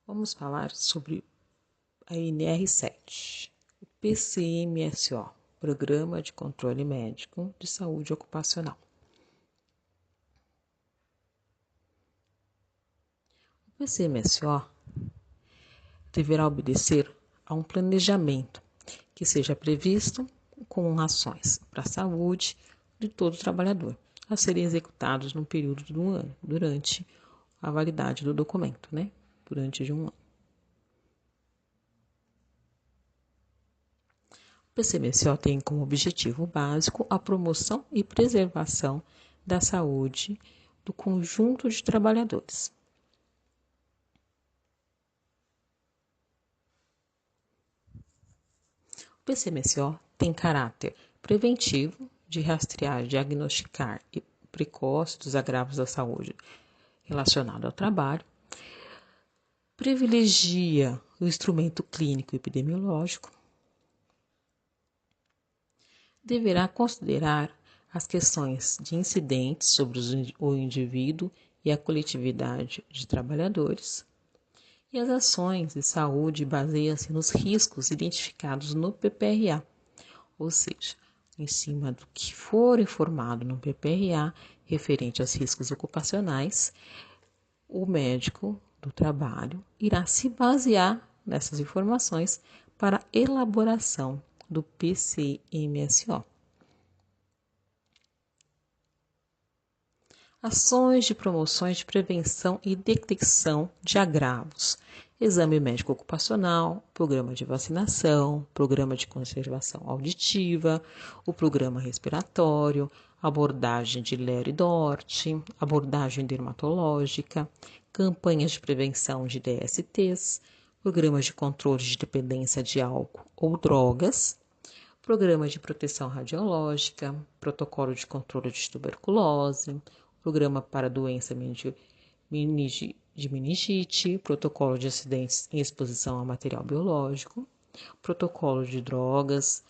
Vamos falar sobre a NR7, o PCMSO, Programa de Controle Médico de Saúde Ocupacional. O PCMSO deverá obedecer a um planejamento que seja previsto com ações para a saúde de todo trabalhador, a serem executados no período de um ano, durante a validade do documento, durante de um ano. O PCMSO tem como objetivo básico a promoção e preservação da saúde do conjunto de trabalhadores. O PCMSO tem caráter preventivo, de rastrear, diagnosticar e precoce dos agravos da saúde relacionado ao trabalho, privilegia o instrumento clínico e epidemiológico, deverá considerar as questões de incidentes sobre o indivíduo e a coletividade de trabalhadores, e as ações de saúde baseiam-se nos riscos identificados no PPRA, ou seja, em cima do que for informado no PPRA referente aos riscos ocupacionais, o médico do trabalho irá se basear nessas informações para a elaboração do PCMSO. Ações de promoções de prevenção e detecção de agravos, exame médico ocupacional, programa de vacinação, programa de conservação auditiva, o programa respiratório, abordagem de Ler e Dort, abordagem dermatológica, campanhas de prevenção de DSTs, programas de controle de dependência de álcool ou drogas, programa de proteção radiológica, protocolo de controle de tuberculose, programa para doença de meningite, protocolo de acidentes em exposição a material biológico, protocolo de drogas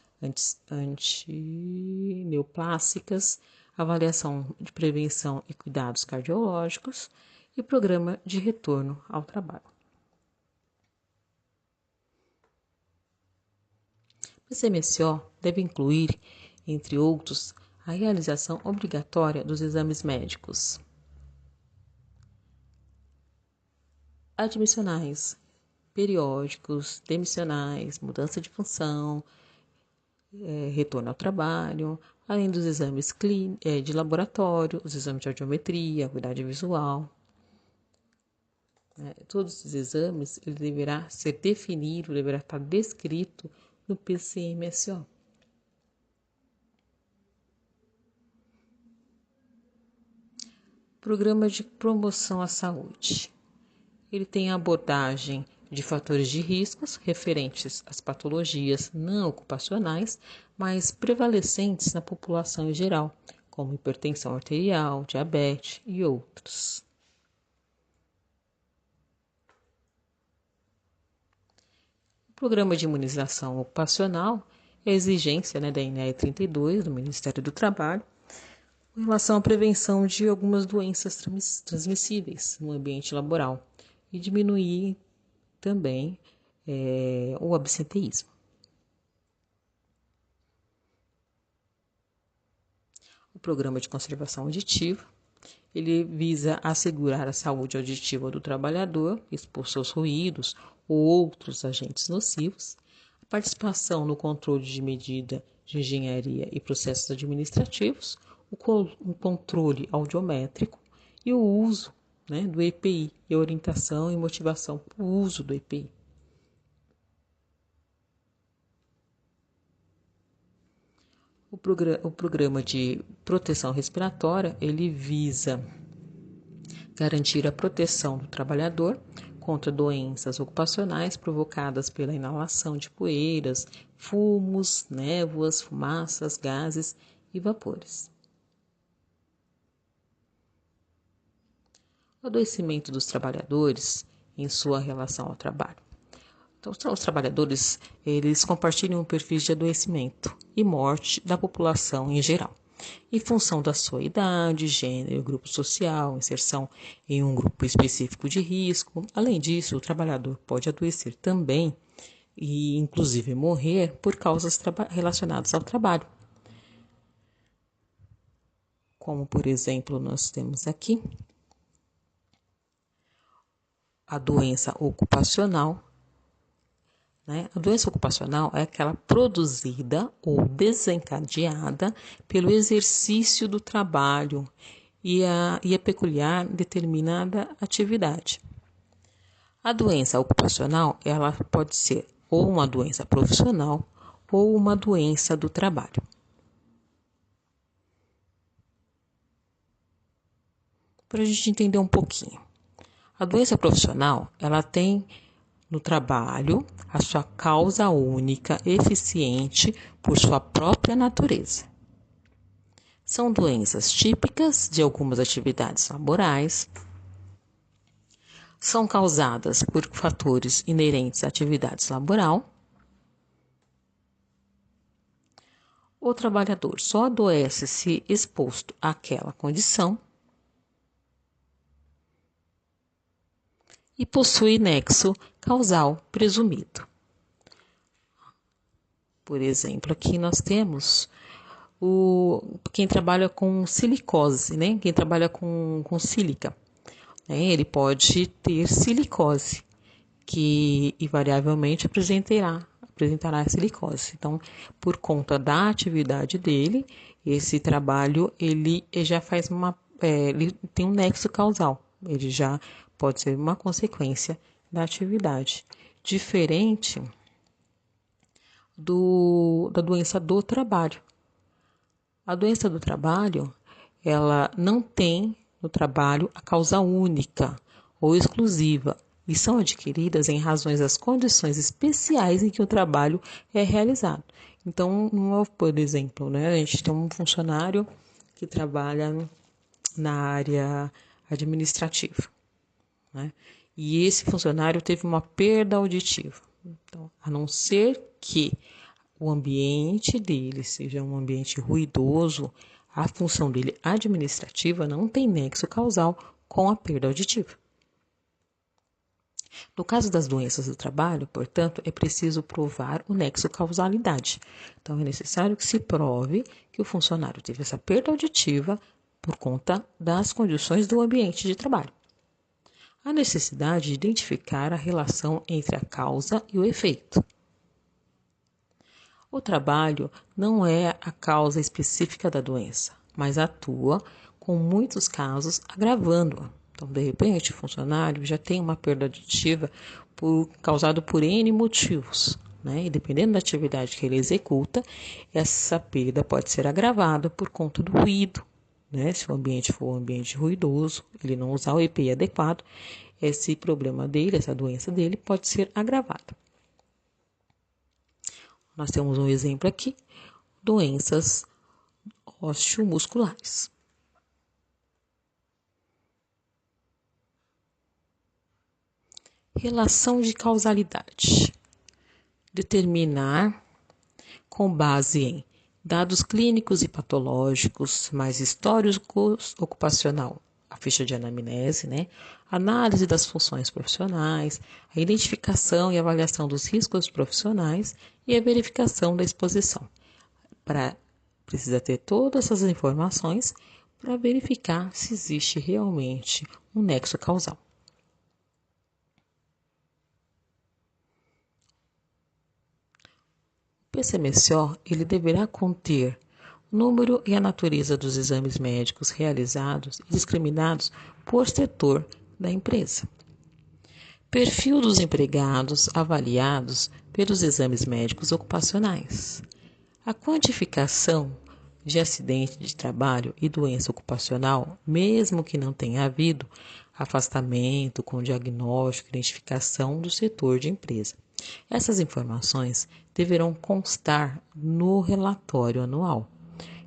antineoplásicas, avaliação de prevenção e cuidados cardiológicos e programa de retorno ao trabalho. O PCMSO deve incluir, entre outros, a realização obrigatória dos exames médicos admissionais, periódicos, demissionais, mudança de função, retorno ao trabalho, além dos exames de laboratório, os exames de audiometria, acuidade visual. Todos esses exames ele deverá ser definido, deverá estar descrito no PCMSO. Programa de promoção à saúde. Ele tem a abordagem de fatores de riscos referentes às patologias não ocupacionais, mas prevalecentes na população em geral, como hipertensão arterial, diabetes e outros. O programa de imunização ocupacional é a exigência da NR32 do Ministério do Trabalho em relação à prevenção de algumas doenças transmissíveis no ambiente laboral e diminuir também o absenteísmo. O programa de conservação auditiva, ele visa assegurar a saúde auditiva do trabalhador, exposto aos ruídos ou outros agentes nocivos, a participação no controle de medida de engenharia e processos administrativos, o controle audiométrico e o uso do EPI e a orientação e motivação para o uso do EPI. O programa de proteção respiratória, ele visa garantir a proteção do trabalhador contra doenças ocupacionais provocadas pela inalação de poeiras, fumos, névoas, fumaças, gases e vapores. O adoecimento dos trabalhadores em sua relação ao trabalho. Então, os trabalhadores, eles compartilham perfis de adoecimento e morte da população em geral. em função da sua idade, gênero, grupo social, inserção em um grupo específico de risco. Além disso, o trabalhador pode adoecer também e, inclusive, morrer por causas relacionadas ao trabalho. Como, por exemplo, nós temos aqui a doença ocupacional. A doença ocupacional é aquela produzida ou desencadeada pelo exercício do trabalho e é peculiar em determinada atividade. A doença ocupacional, ela pode ser ou uma doença profissional ou uma doença do trabalho. Para a gente entender um pouquinho. A doença profissional, ela tem no trabalho a sua causa única, eficiente por sua própria natureza. São doenças típicas de algumas atividades laborais, são causadas por fatores inerentes à atividade laboral. O trabalhador só adoece se exposto àquela condição e possui nexo causal presumido. Por exemplo, aqui nós temos quem trabalha com silicose, né? Quem trabalha com sílica, né? Ele pode ter silicose, que invariavelmente apresentará a silicose. Então, por conta da atividade dele, esse trabalho ele já faz ele tem um nexo causal. Ele já pode ser uma consequência da atividade, diferente da doença do trabalho. A doença do trabalho, ela não tem no trabalho a causa única ou exclusiva e são adquiridas em razões das condições especiais em que o trabalho é realizado. Então, por exemplo, a gente tem um funcionário que trabalha na área administrativa, e esse funcionário teve uma perda auditiva. Então, a não ser que o ambiente dele seja um ambiente ruidoso, a função dele administrativa não tem nexo causal com a perda auditiva. No caso das doenças do trabalho, portanto, é preciso provar o nexo causalidade. Então, é necessário que se prove que o funcionário teve essa perda auditiva por conta das condições do ambiente de trabalho. Há necessidade de identificar a relação entre a causa e o efeito. O trabalho não é a causa específica da doença, mas atua, com muitos casos, agravando-a. Então, de repente, o funcionário já tem uma perda auditiva causada por N motivos, E dependendo da atividade que ele executa, essa perda pode ser agravada por conta do ruído, Se o ambiente for um ambiente ruidoso, ele não usar o EPI adequado, esse problema dele, essa doença dele, pode ser agravada. Nós temos um exemplo aqui, doenças osteomusculares. Relação de causalidade. Determinar com base em dados clínicos e patológicos, mais históricos ocupacional, a ficha de anamnese, análise das funções profissionais, a identificação e avaliação dos riscos profissionais e a verificação da exposição. Precisa ter todas essas informações para verificar se existe realmente um nexo causal. O PCMSO ele deverá conter o número e a natureza dos exames médicos realizados e discriminados por setor da empresa. Perfil dos empregados avaliados pelos exames médicos ocupacionais. A quantificação de acidente de trabalho e doença ocupacional, mesmo que não tenha havido afastamento com diagnóstico e identificação do setor de empresa. Essas informações deverão constar no relatório anual,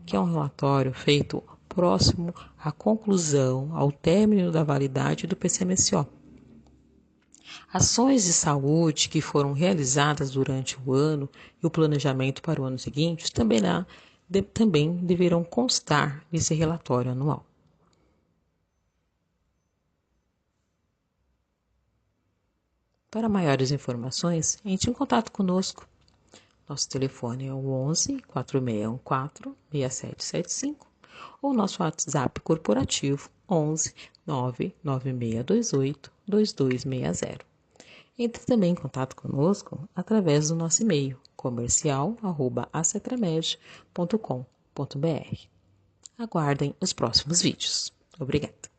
que é um relatório feito próximo à conclusão, ao término da validade do PCMSO. Ações de saúde que foram realizadas durante o ano e o planejamento para o ano seguinte também deverão constar nesse relatório anual. Para maiores informações, entre em contato conosco. Nosso telefone é o 11 4614 6775 ou nosso WhatsApp corporativo 11 99628 2260. Entre também em contato conosco através do nosso e-mail comercial@acetramed.com.br. Aguardem os próximos vídeos. Obrigada.